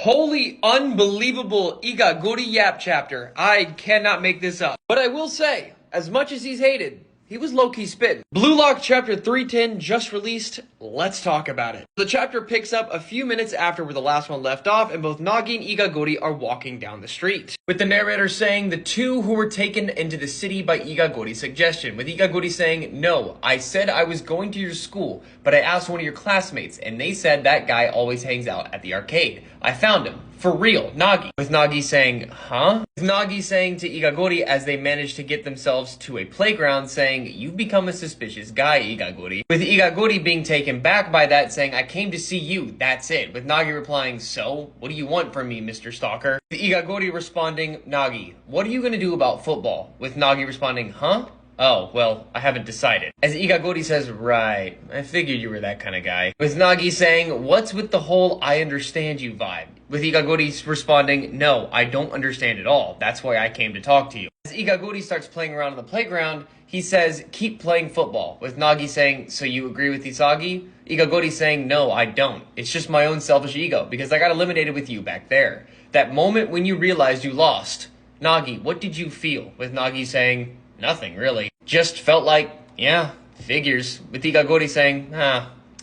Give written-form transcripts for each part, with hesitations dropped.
Holy unbelievable Igaguri Yap chapter. I cannot make this up. But I will say, as much as he's hated, he was low-key spitting. Blue Lock chapter 310 just released. Let's talk about it. The chapter picks up a few minutes after where the last one left off, and both Nagi and Igaguri are walking down the street, with the narrator saying the two who were taken into the city by Igaguri's suggestion, with Igaguri saying, "No, I said I was going to your school, but I asked one of your classmates, and they said that guy always hangs out at the arcade. I found him. For real, Nagi." With Nagi saying, "Huh?" With Nagi saying to Igaguri as they manage to get themselves to a playground saying, "You've become a suspicious guy, Igaguri." With Igaguri being taken back by that saying, "I came to see you, that's it." With Nagi replying, "So, what do you want from me, Mr. Stalker?" With Igaguri responding, "Nagi, what are you gonna do about football?" With Nagi responding, "Huh? Oh, well, I haven't decided." As Igaguri says, "Right, I figured you were that kind of guy." With Nagi saying, "What's with the whole I understand you vibe?" With Igaguri responding, "No, I don't understand at all. That's why I came to talk to you." As Igaguri starts playing around on the playground, he says, "Keep playing football." With Nagi saying, "So you agree with Isagi?" Igaguri saying, "No, I don't. It's just my own selfish ego because I got eliminated with you back there. That moment when you realized you lost. Nagi, what did you feel?" With Nagi saying, "Nothing, really. Just felt like, yeah, figures." With Igaguri saying,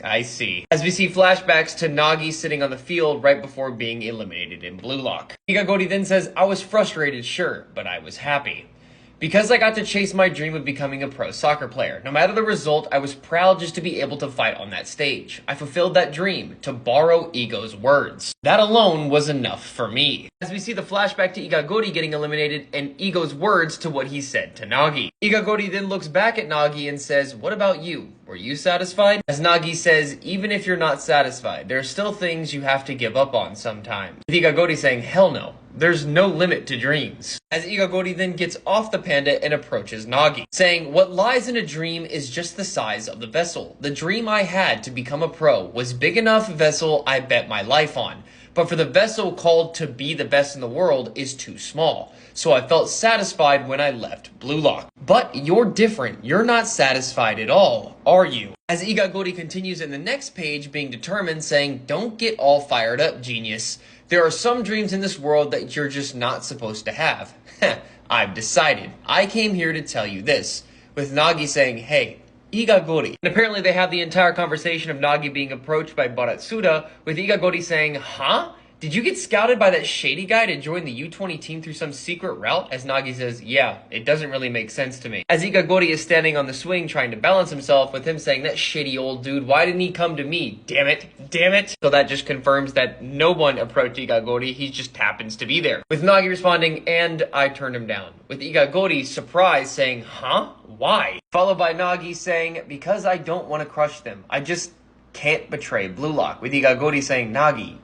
I see." As we see flashbacks to Nagi sitting on the field right before being eliminated in Blue Lock. Igaguri then says, "I was frustrated, sure, but I was happy. Because I got to chase my dream of becoming a pro soccer player. No matter the result, I was proud just to be able to fight on that stage. I fulfilled that dream, to borrow Igo's words. That alone was enough for me." As we see the flashback to Igaguri getting eliminated and Igo's words to what he said to Nagi. Igaguri then looks back at Nagi and says, "What about you? Were you satisfied?" As Nagi says, "Even if you're not satisfied, there are still things you have to give up on sometimes." With Igaguri saying, "Hell no. There's no limit to dreams." As Igaguri then gets off the panda and approaches Nagi, saying, "What lies in a dream is just the size of the vessel. The dream I had to become a pro was big enough vessel I bet my life on. But for the vessel called to be the best in the world is too small. So I felt satisfied when I left Blue Lock. But you're different. You're not satisfied at all, are you?" As Igaguri continues in the next page being determined, saying, "Don't get all fired up, genius. There are some dreams in this world that you're just not supposed to have. I've decided. I came here to tell you this." With Nagi saying, "Hey, Igaguri." And apparently they have the entire conversation of Nagi being approached by Baratsuda, with Igaguri saying, "Huh? Did you get scouted by that shady guy to join the U20 team through some secret route?" As Nagi says, "Yeah, it doesn't really make sense to me." As Igaguri is standing on the swing trying to balance himself, with him saying, "That shady old dude, why didn't he come to me? Damn it, damn it." So that just confirms that no one approached Igaguri, he just happens to be there. With Nagi responding, "And I turned him down." With Igaguri surprised saying, "Huh? Why?" Followed by Nagi saying, "Because I don't want to crush them. I just can't betray Blue Lock." With Igaguri saying, "Nagi,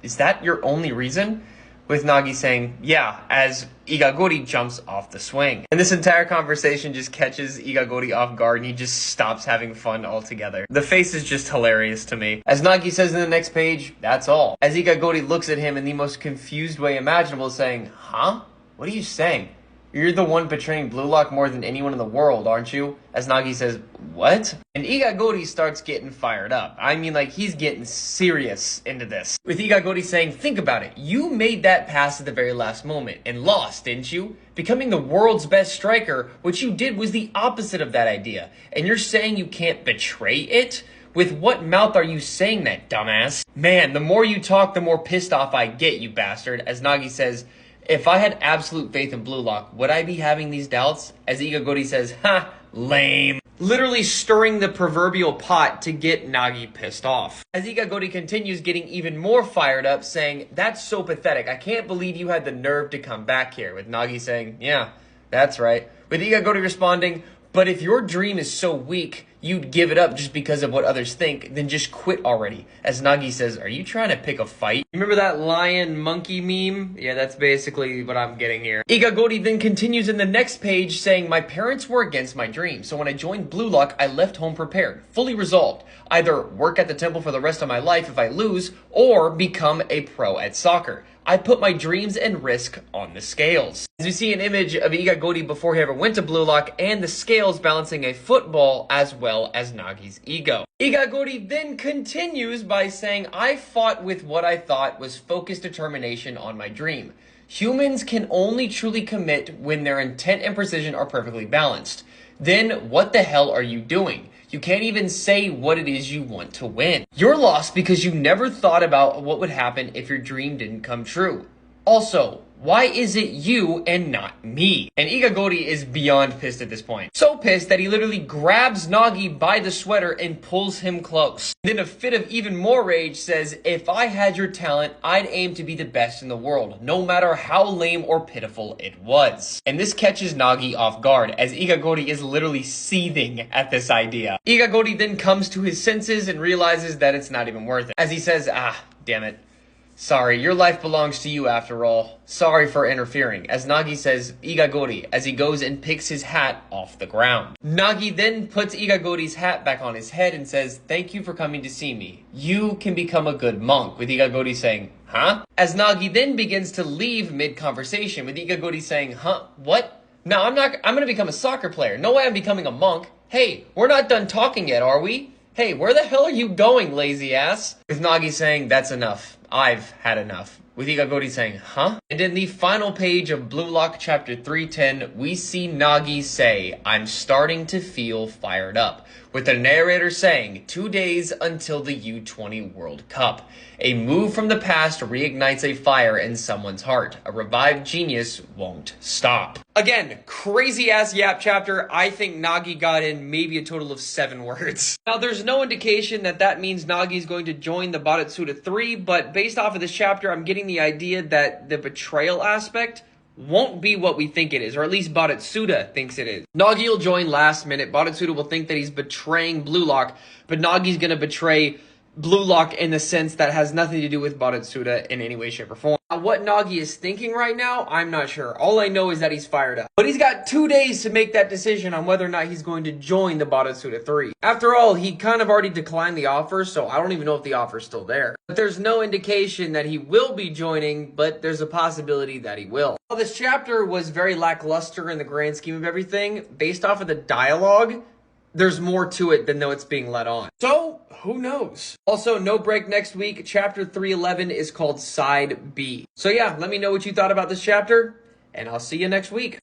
is that your only reason?" With Nagi saying, "Yeah," as Igaguri jumps off the swing. And this entire conversation just catches Igaguri off guard and he just stops having fun altogether. The face is just hilarious to me. As Nagi says in the next page, "That's all." As Igaguri looks at him in the most confused way imaginable saying, "Huh? What are you saying? You're the one betraying Blue Lock more than anyone in the world, aren't you?" As Nagi says, "What?" And Igaguri starts getting fired up. I mean, like, he's getting serious into this. With Igaguri saying, "Think about it. You made that pass at the very last moment and lost, didn't you? Becoming the world's best striker, what you did was the opposite of that idea. And you're saying you can't betray it? With what mouth are you saying that, dumbass? Man, the more you talk, the more pissed off I get, you bastard." As Nagi says, "If I had absolute faith in Blue Lock, would I be having these doubts?" As Igaguri says, "Ha, lame." Literally stirring the proverbial pot to get Nagi pissed off. As Igaguri continues getting even more fired up, saying, "That's so pathetic. I can't believe you had the nerve to come back here." With Nagi saying, "Yeah, that's right." With Igaguri responding, "But if your dream is so weak, you'd give it up just because of what others think, then just quit already." As Nagi says, "Are you trying to pick a fight?" Remember that lion monkey meme? Yeah, that's basically what I'm getting here. Igaguri then continues in the next page saying, "My parents were against my dream, so when I joined Blue Lock, I left home prepared, fully resolved. Either work at the temple for the rest of my life if I lose, or become a pro at soccer. I put my dreams and risk on the scales. As we see an image of Iga Gori before he ever went to Blue Lock, and the scales balancing a football as well as Nagi's ego. Iga Gori then continues by saying, I fought with what I thought was focused determination on my dream. Humans can only truly commit when their intent and precision are perfectly balanced. Then what the hell are you doing? You can't even say what it is you want to win. You're lost because you never thought about what would happen if your dream didn't come true. Also, why is it you and not me? And Iga Gori is beyond pissed at this point. So pissed that he literally grabs Nagi by the sweater and pulls him close. Then a fit of even more rage says, if I had your talent, I'd aim to be the best in the world, no matter how lame or pitiful it was. And this catches Nagi off guard, as Iga Gori is literally seething at this idea. Iga Gori then comes to his senses and realizes that it's not even worth it. As he says, damn it. Sorry, your life belongs to you after all. Sorry for interfering, as Nagi says Iga Gori as he goes and picks his hat off the ground. Nagi then puts Iga Gori's hat back on his head and says, thank you for coming to see me. You can become a good monk, with Iga Gori saying, huh? As Nagi then begins to leave mid-conversation, with Iga Gori saying, huh, what? No, I'm gonna become a soccer player. No way I'm becoming a monk. Hey, we're not done talking yet, are we? Hey, where the hell are you going, lazy ass? With Nagi saying, that's enough. I've had enough. With Iga Gori saying, huh? And in the final page of Blue Lock chapter 310, we see Nagi say, I'm starting to feel fired up. With the narrator saying, 2 days until the U20 World Cup. A move from the past reignites a fire in someone's heart. A revived genius won't stop. Again, crazy ass yap chapter. I think Nagi got in maybe a total of 7 words. Now, there's no indication that that means Nagi is going to join the Baratsuda 3, but based off of this chapter, I'm getting the idea that the betrayal aspect won't be what we think it is, or at least Baratsuda thinks it is. Nagi will join last minute. Baratsuda will think that he's betraying Blue Lock, but Nagi's gonna betray Blue Lock in the sense that has nothing to do with Baratsuda in any way, shape, or form. Now, what Nagi is thinking right now, I'm not sure. All I know is that he's fired up. But he's got 2 days to make that decision on whether or not he's going to join the Baratsuda 3. After all, he kind of already declined the offer, so I don't even know if the offer's still there. But there's no indication that he will be joining, but there's a possibility that he will. While this chapter was very lackluster in the grand scheme of everything, based off of the dialogue, there's more to it than though it's being let on. So, who knows? Also, no break next week. Chapter 311 is called Side B. So yeah, let me know what you thought about this chapter, and I'll see you next week.